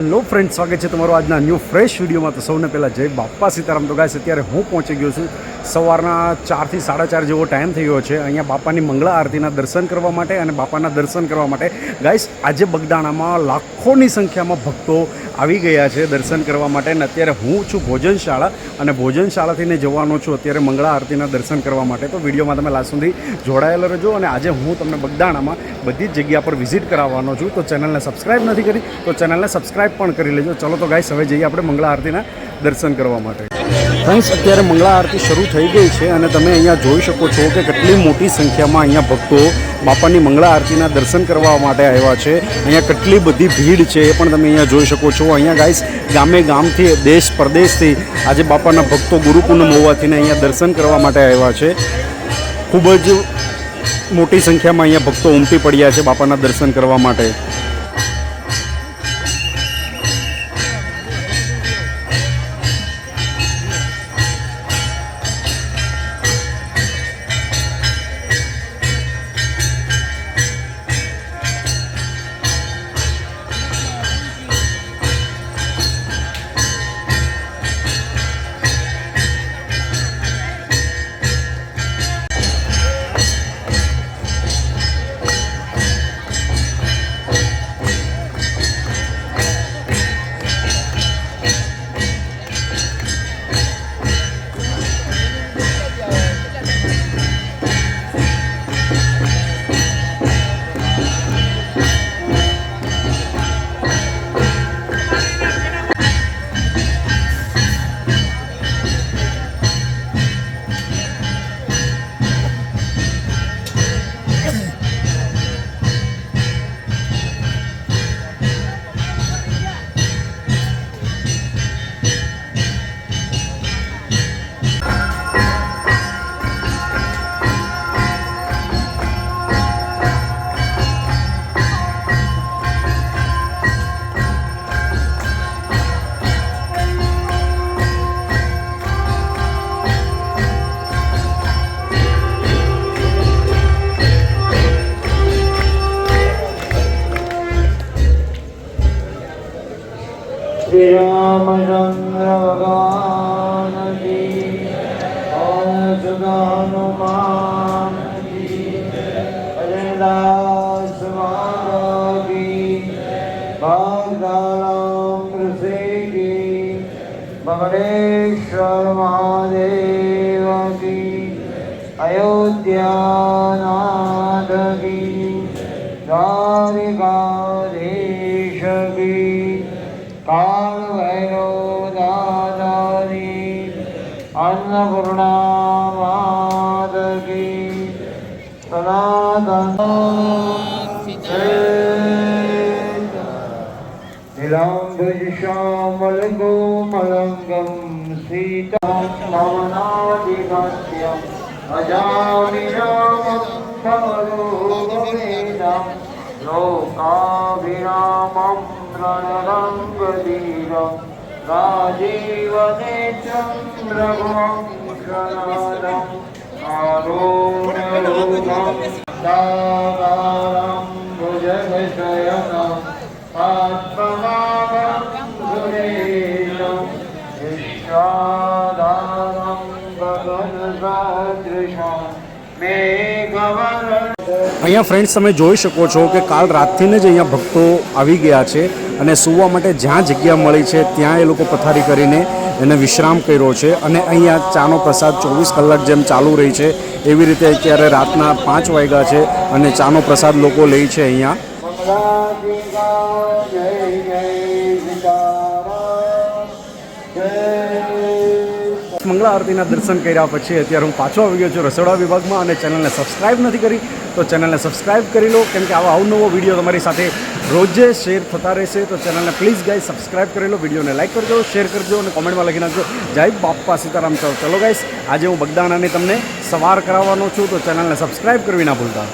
Hello friend, સ્વાગત છે તમારું આજના ન્યૂ ફ્રેશ વિડીયોમાં। તો સૌને પહેલાં જય બાપા સીતારામ। તો ગાઈસ અત્યારે હું પહોંચી ગયો છું સવારના 4 થી 4:30 જેવો ટાઈમ થઈ ગયો છે અહીંયા બાપાની મંગળા આરતીના દર્શન કરવા માટે અને બાપાના દર્શન કરવા માટે। ગાઈસ આજે બગદાણામાં લાખોની સંખ્યામાં ભક્તો આવી ગયા છે દર્શન કરવા માટે અને અત્યારે હું છું ભોજનશાળા અને ભોજનશાળાથીને જવાનો છું અત્યારે મંગળા આરતીના દર્શન કરવા માટે। તો વિડીયોમાં તમે લાસ્ટ સુધી જોડાયેલા રહેજો અને આજે હું તમને બગદાણામાં બધી જ જગ્યા પર વિઝિટ કરાવવાનો છું। તો ચેનલને સબસ્ક્રાઈબ નથી કરી તો ચેનલને સબસ્ક્રાઈબ પણ કરી લેજો। ચલો તો ગાઈસ હવે જઈએ આપણે મંગળા આરતીના દર્શન કરવા માટે। ફ્રેન્ડ્સ અત્યારે મંગળા આરતી શરૂ થઈ ગઈ છે અને તમે અહીંયા જોઈ શકો છો કે કેટલી મોટી સંખ્યામાં અહીંયા ભક્તો બાપાની મંગળા આરતીના દર્શન કરવા માટે આવ્યા છે। અહીંયા કેટલી બધી ભીડ છે એ પણ તમે અહીંયા જોઈ શકો છો। અહીંયા ગાઈસ ગામે ગામથી દેશ પરદેશથી આજે બાપાના ભક્તો ગુરુ પૂનમ હોવાથી અહીંયા દર્શન કરવા માટે આવ્યા છે। ખૂબ જ મોટી સંખ્યામાં અહીંયા ભક્તો ઉમટી પડ્યા છે બાપાના દર્શન કરવા માટે। श्री रामचंद्र भगवान की हनुमान की अजयदास महाराज की भागदाराम कृषि की बगड़ेश्वर महादेव की अयोध्यानाथ की द्वारिकाधीश की काल भैरव दादारी अन्नपूर्णा मात की सनातन नीलांबुज श्यामल कोमलंगम सीतं भवनादिगत्यम् अजामिनामं भवरोगमेदं लोकाभिरामं रणरङ्गधीरं राजीवनेत्रं रघुवंशनादं आरुणरूपं दातारं भुजगशयनं पद्मनाभं सुरेशं विश्वाधारं गगनसदृशं मेघवर्णं। અહીંયા ફ્રેન્ડ્સ તમે જોઈ શકો છો કે કાલ રાતથીને જ અહીંયા ભક્તો આવી ગયા છે અને સૂવા માટે જ્યાં જગ્યા મળી છે ત્યાં એ લોકો પથારી કરીને એને વિશ્રામ કર્યો છે અને અહીંયા ચાનો પ્રસાદ 24 કલાક જેમ ચાલુ રહી છે એવી રીતે અત્યારે રાતના 5 વાગ્યા છે અને ચાનો પ્રસાદ લોકો લે છે અહીંયા। મંગળા આરતીના દર્શન કર્યા પછી અત્યારે હું પાછો આવી ગયો છું રસોડા વિભાગમાં અને ચેનલને સબસ્ક્રાઈબ નથી કરી તો ચેનલને સબસ્ક્રાઈબ કરી લો કેમ કે આવા અવનવો વિડીયો તમારી સાથે રોજે શેર થતા રહેશે। તો ચેનલને પ્લીઝ ગાઈસ સબસ્ક્રાઈબ કરી લો, વિડીયોને લાઈક કરજો, શેર કરજો અને કોમેન્ટમાં લખી નાખજો જય બાપા સીતારામ। ચલો ગાઈસ આજે હું બગદાણાની તમને સવાર કરાવવાનો છું તો ચેનલને સબસ્ક્રાઈબ કરવી ના ભૂલતા।